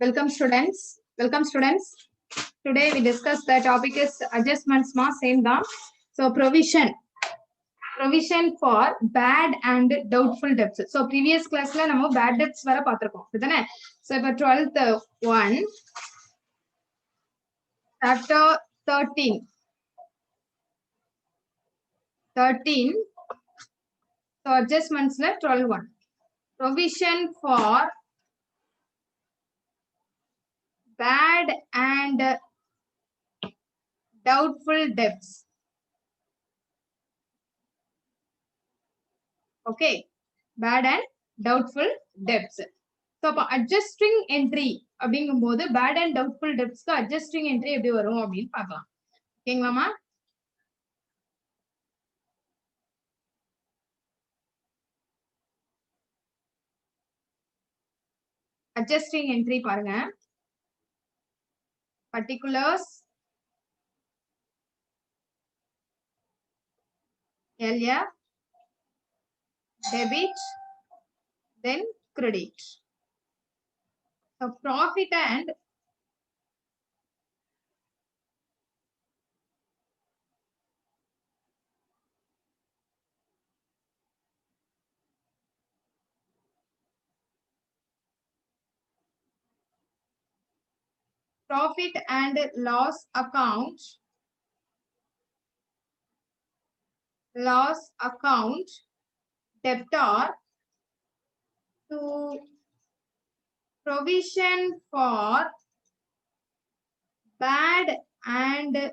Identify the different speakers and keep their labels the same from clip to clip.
Speaker 1: Welcome students. Welcome students. Today we discuss the topic is adjustments ma same da. So provision for bad and doubtful debts. So previous class la நம்ம bad debts வர பாத்திருக்கோம். இதுதானே? So இப்ப 12th one chapter 13. 13 so adjustments la 12 one. Provision for bad and doubtful debts. Okay, bad and doubtful debts. So adjusting entry அப்படிங்கும்போது bad and doubtful debts க்கு adjusting entry எப்படி வரும் அப்படின்னு பார்க்கலாம். ஓகேங்களாமா? adjusting entry பாருங்க. particulars LF debit then credit. So profit and loss account debtor to provision for bad and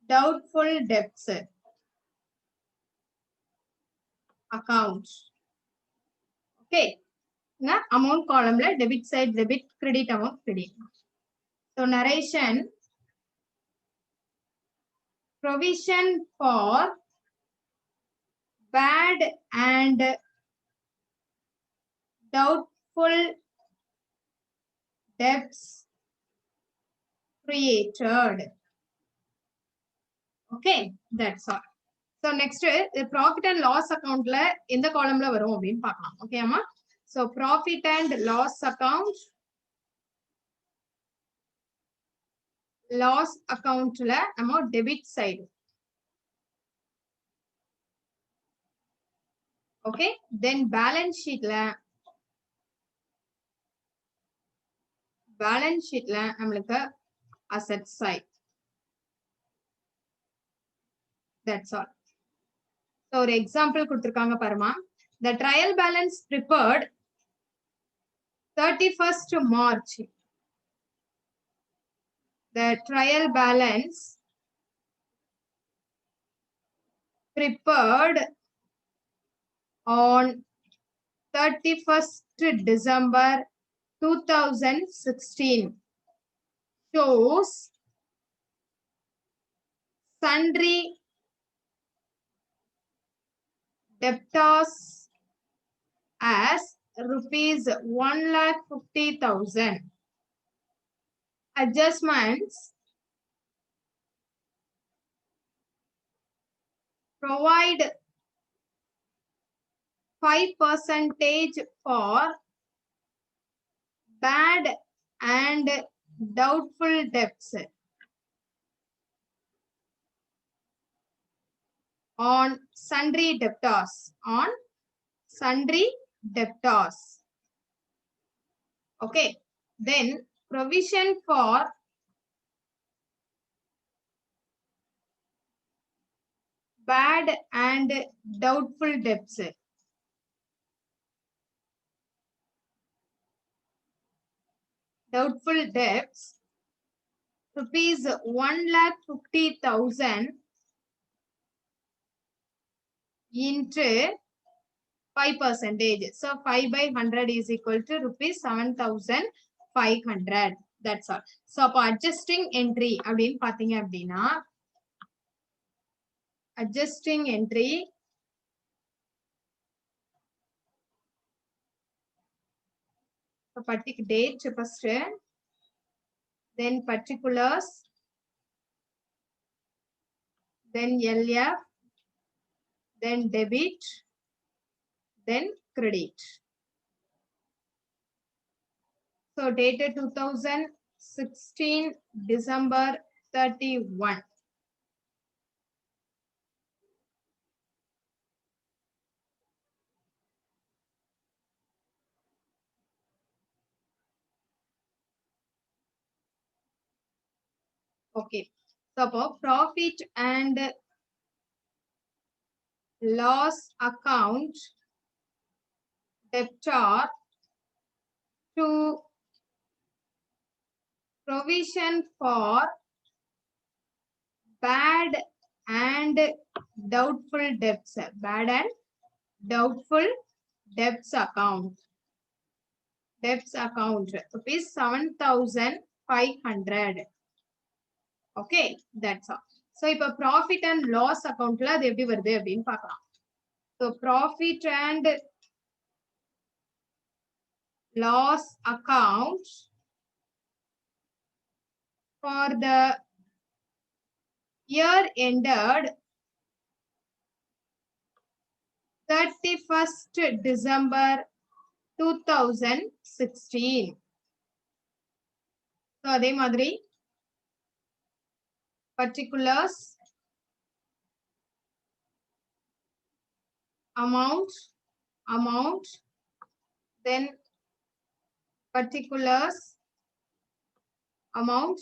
Speaker 1: doubtful debts account. Okay. Na amount column la debit side debit, credit amount credit. So narration provision for bad and doubtful debts created. Okay, that's all. So next profit and loss account la இந்த column la வரும் அப்படினு பார்க்கலாம். Okay அம்மா? So profit and loss account la நம்ம debit side. Okay, then balance sheet la நம்மளுக்கு asset side. That's all. So ஒரு example கொடுத்திருக்காங்க பாருமா. The trial balance prepared 31st March. The trial balance prepared on 31st December 2016 shows sundry debtors as rupees 1,50,000. Adjustments provide 5% for bad and doubtful debts on sundry debtors. Okay, then provision for bad and doubtful debts. Rupees 1,50,000 into 5%. So 5 by 100 is equal to rupees 7,500. That's all. So adjusting entry அப்படின்னு பாத்தீங்க அப்படின்னா adjusting entry particular date first, then particulars, then LF, then debit, then credit. So dated 2016 December 31. Okay. So profit and loss account debtor to provision for bad and doubtful debts. Bad and doubtful debts account. Debts account rupees 7,500. Okay, that's all. So இப்போ profit and loss accountல அது எப்படி வருது அப்படின்னு பார்க்கலாம். So profit and loss account for the year ended 31st December 2016. So அதே மாதிரி particulars, amount, then particulars, amount.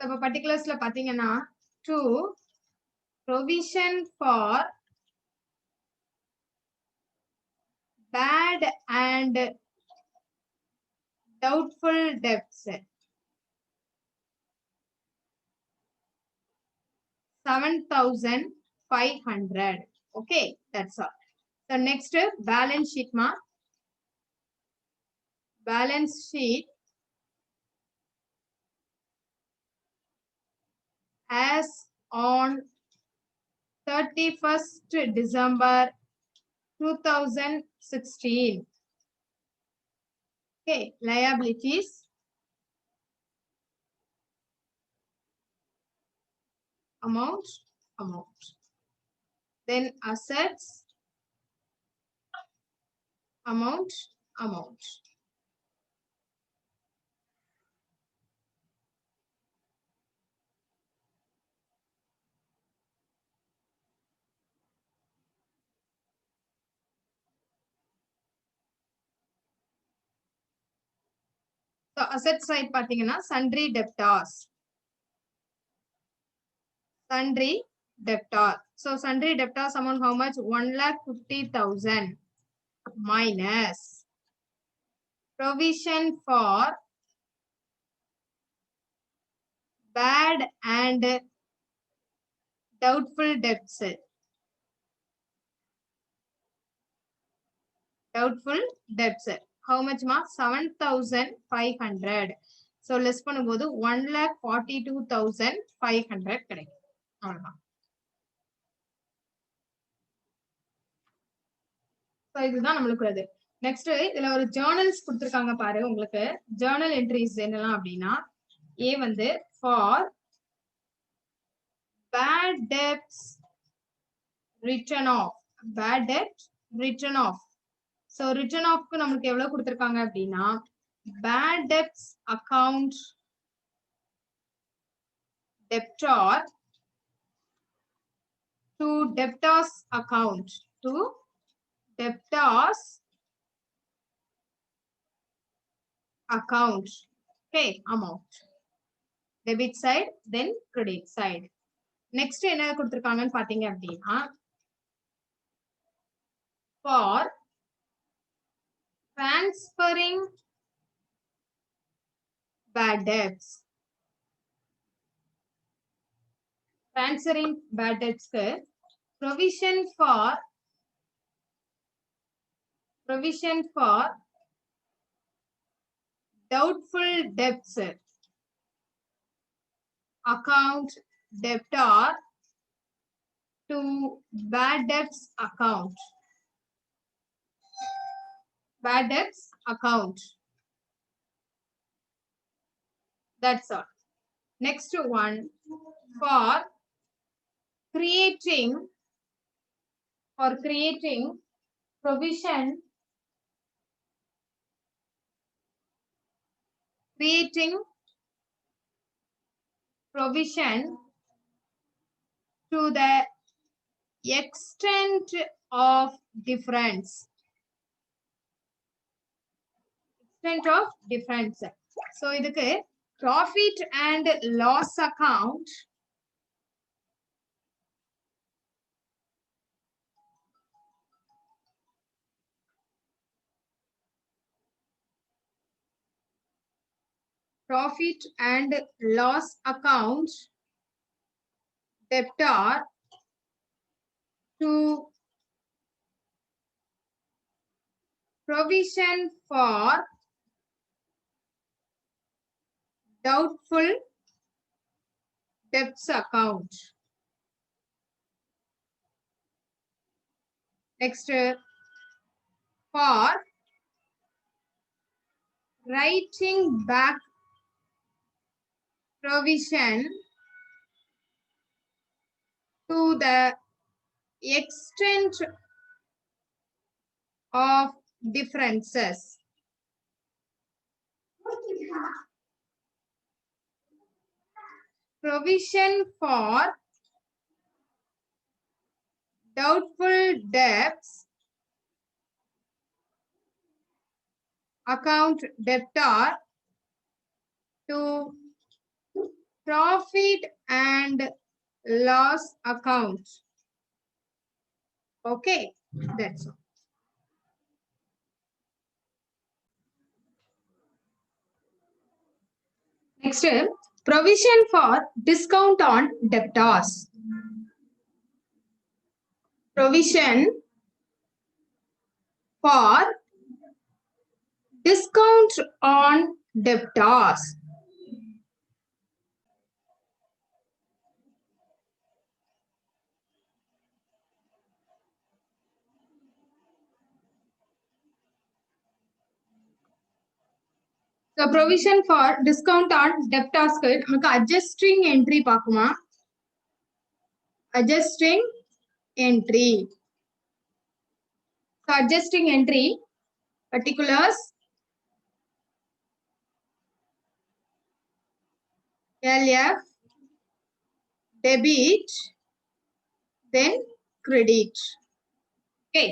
Speaker 1: இப்போ particularஸ்ல பாத்தீங்கன்னா to provision for bad and doubtful debts 7,500. Okay, that's all. So next balance sheet ma. Balance sheet as on 31st December 2016. Okay, liabilities, amount. Then assets, amount. So asset side பாத்தீங்கன்னா sundry debtors. So sundry debtors amount how much? 1,50,000 minus provision for bad and doubtful debts. How much ma? 7,500. So less பண்ணும்போது 1,42,500 கிடைக்கும். அவ்வளவுதான். So இதுதான் நம்மளுக்கு அது. Next இதுல ஒரு journals கொடுத்திருக்காங்க பாரு. உங்களுக்கு ஜேர்னல் என்ட்ரிஸ் என்னலாம் அப்படின்னா ஏ வந்து for bad debts written off. So written ஆஃப்க்கு நமக்கு எவ்வளவு கொடுத்திருக்காங்க அப்படின்னா bad debts account debtor to debtors account okay, amount debit side then credit side. Next என்ன கொடுத்திருக்காங்கன்னு பாத்தீங்க அப்படின்னா for transferring bad debts க்கு provision for doubtful debts account debtor to bad debts account. Bad debts account. That's all. Next one, for creating provision, creating provision to the extent of difference. Extent of difference. So இதுக்கு profit and loss account debtor to provision for doubtful debts account. Next, for writing back provision to the extent of differences. Provision for doubtful debts account debtor to profit and loss account. Okay, that's all. Next, provision for discount on debtors. Provision for discount on debtors. So provision for discount on debtors நமக்கு adjusting entry பார்க்குமா? Adjusting entry. So adjusting entry particulars LF debit then credit. Okay.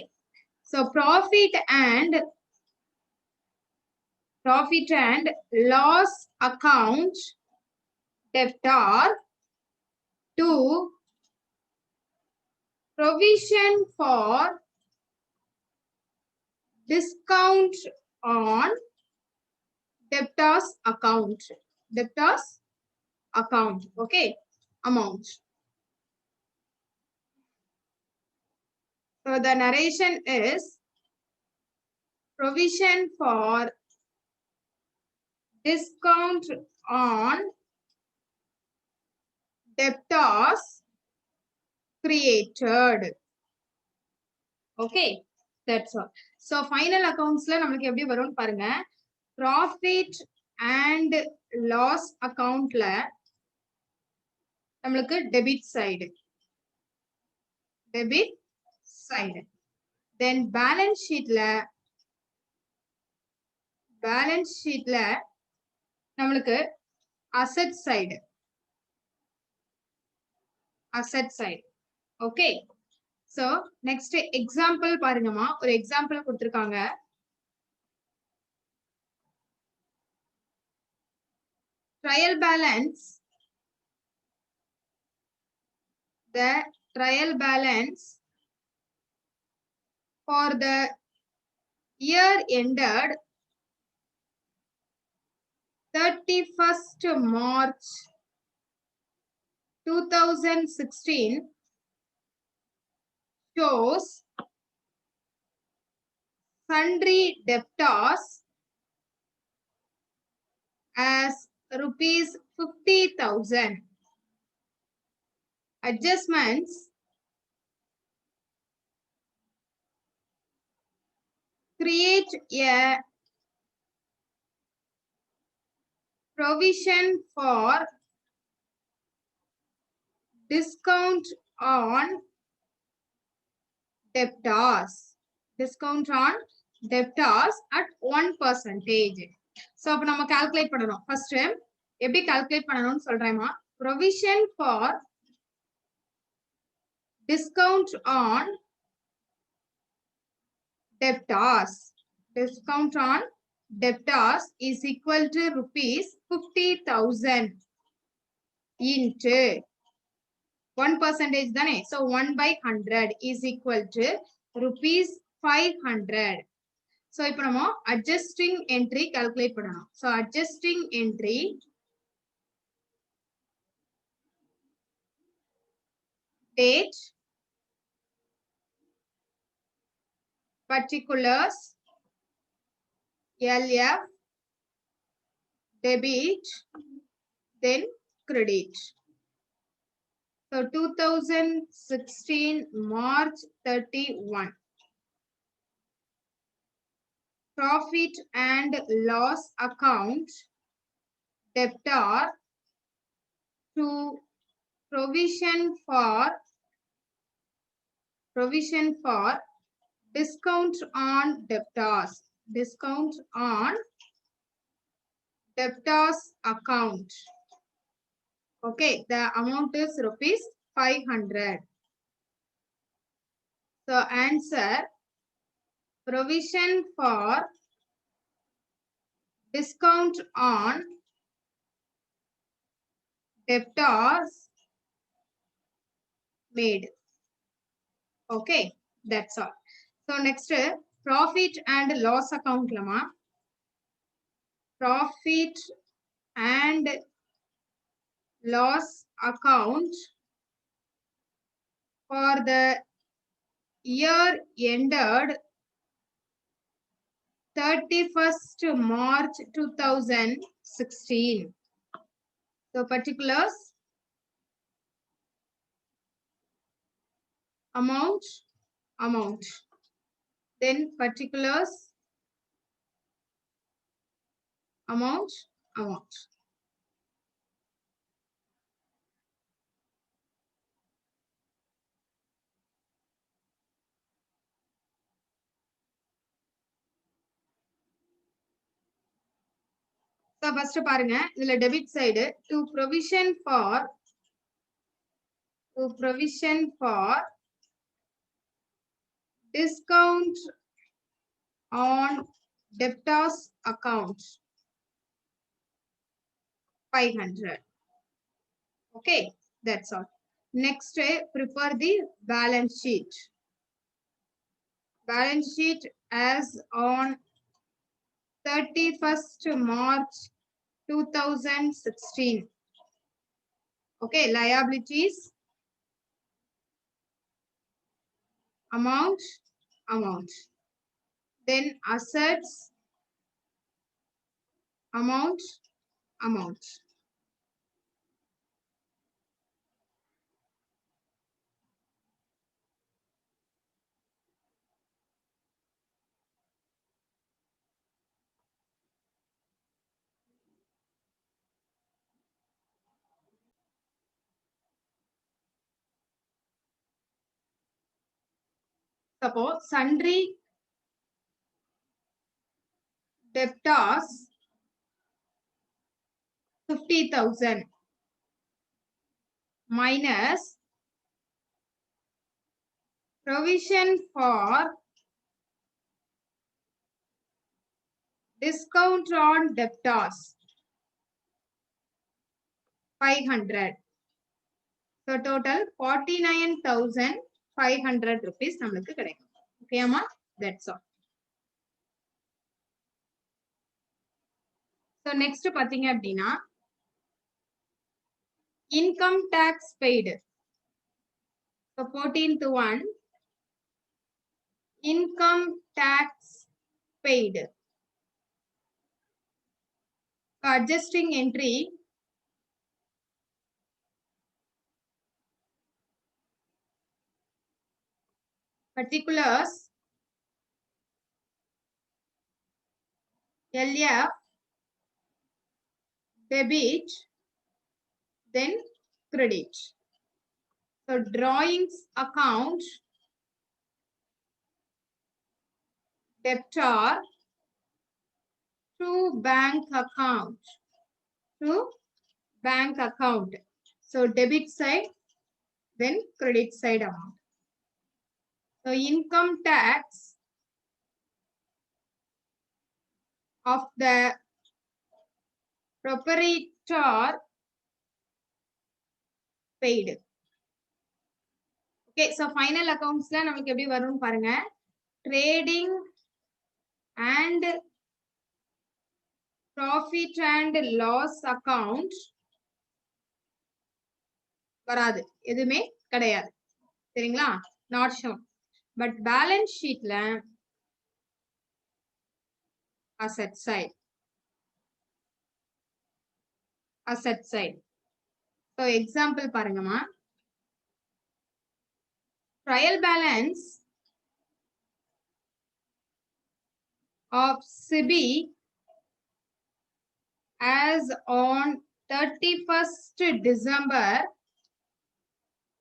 Speaker 1: So profit and loss account debtor to provision for discount on debtors account. Debtors account. Okay. Amount. So the narration is provision for discount on debtors created. Okay, that's all. So final accounts la நமக்கு எப்படி வரும்னு பாருங்க. Profit and loss account la நமக்கு debit side. Then balance sheet la நமக்கு asset side. Okay. So next example பாருங்கம்மா, ஒரு example கொடுத்திருக்காங்க. Trial balance. The trial balance for the year ended 31st March 2016 shows sundry debtors as rupees 50,000. Adjustments create a provision for discount on debtors. Discount on debtors at 1%. So, அப்ப நம்ம calculate பண்ணணும். First, எப்படி calculate பண்ணணும்னு சொல்றேமா? Provision for discount on debtors. Discount on debtors is equal to rupees 50,000 into 1% தானே. So 1/100 is equal to rupees 500. So இப்போ நம்ம adjusting entry calculate பண்ணணும். So adjusting entry date particulars LF debit then credit. So 2016 March 31. Profit and loss account debtor to provision for discount on debtors. Discount on debtors account. Okay, the amount is rupees 500. So answer, provision for discount on debtors made. Okay, that's all. So next, profit and loss account lama. Profit and loss account for the year ended 31st March 2016. So particulars, amount, then particulars, amount. So first பாருங்க, இதுல debit side to provision for discount on debtors account 500. Okay, that's all. Next, prepare the balance sheet. Balance sheet as on 31st March 2016. Okay, liabilities, amount. Then assets, amount. Suppose sundry debtors 50,000 minus provision for discount on debtors 500. So total 49,500 rupees நமக்கு கிடைக்கும். Okay அம்மா, that's all. So next பாத்தீங்க அப்படின்னா income tax paid. So 14th one, income tax paid. Adjusting entry. Particulars. LF. Debit. Then credit. So drawings account. Debtor. To bank account. To bank account. So debit side. Then credit side amount. So income tax of the proprietor paid. Okay, so final accounts la நமக்கு எப்படி வரும்னு பாருங்க. Trading and profit and loss account வராது, எதுவுமே கிடையாது. சரிங்களா? Not shown. But balance sheetல asset side. Asset side. So example பாருங்கம்மா. Trial balance of SIBI as on 31st December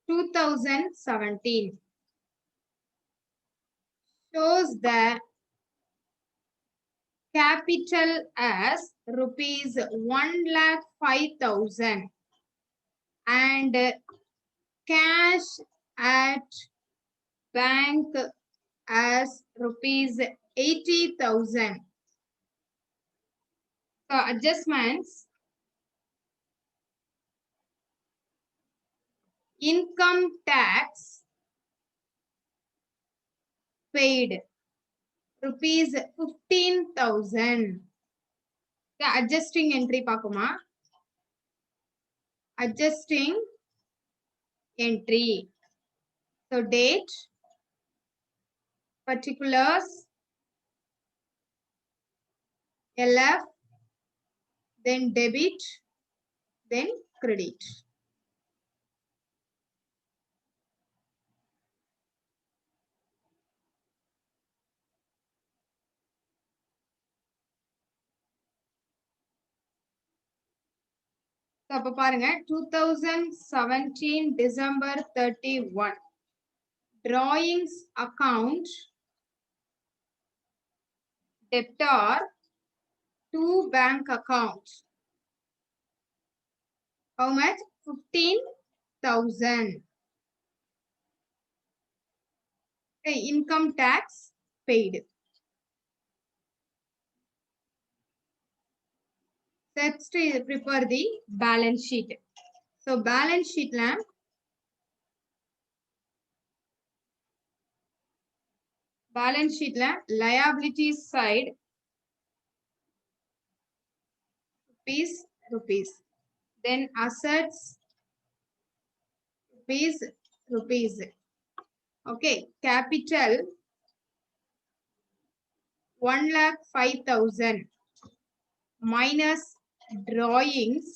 Speaker 1: 2017 shows the capital as rupees 1,05,000 and cash at bank as rupees 80,000. So adjustments. Income tax paid rupees 15,000. The adjusting entry pakuma. Adjusting entry. So date, particulars, LF, then debit, then credit. So அப்ப பாருங்க 2017 December 31 drawings account debtor to bank account. How much? 15,000. Okay, income tax paid. Let's prepare the balance sheet. So balance sheet la liabilities side rupees. Then assets rupees. Okay, capital 1,05,000 minus drawings,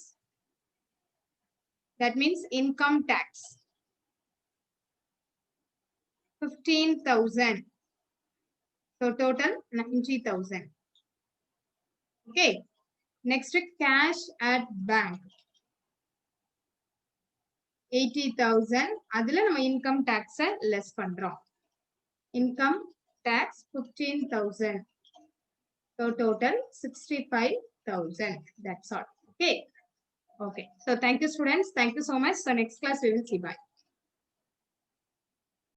Speaker 1: that means income tax 15,000. So total 90,000. Okay, next cash at bank 80,000. அதுல நம்ம income tax less பண்றோம். Income tax 15,000. So total 65,000. That's all. Okay. Okay. So thank you students. Thank you so much. So next class we will see. Bye.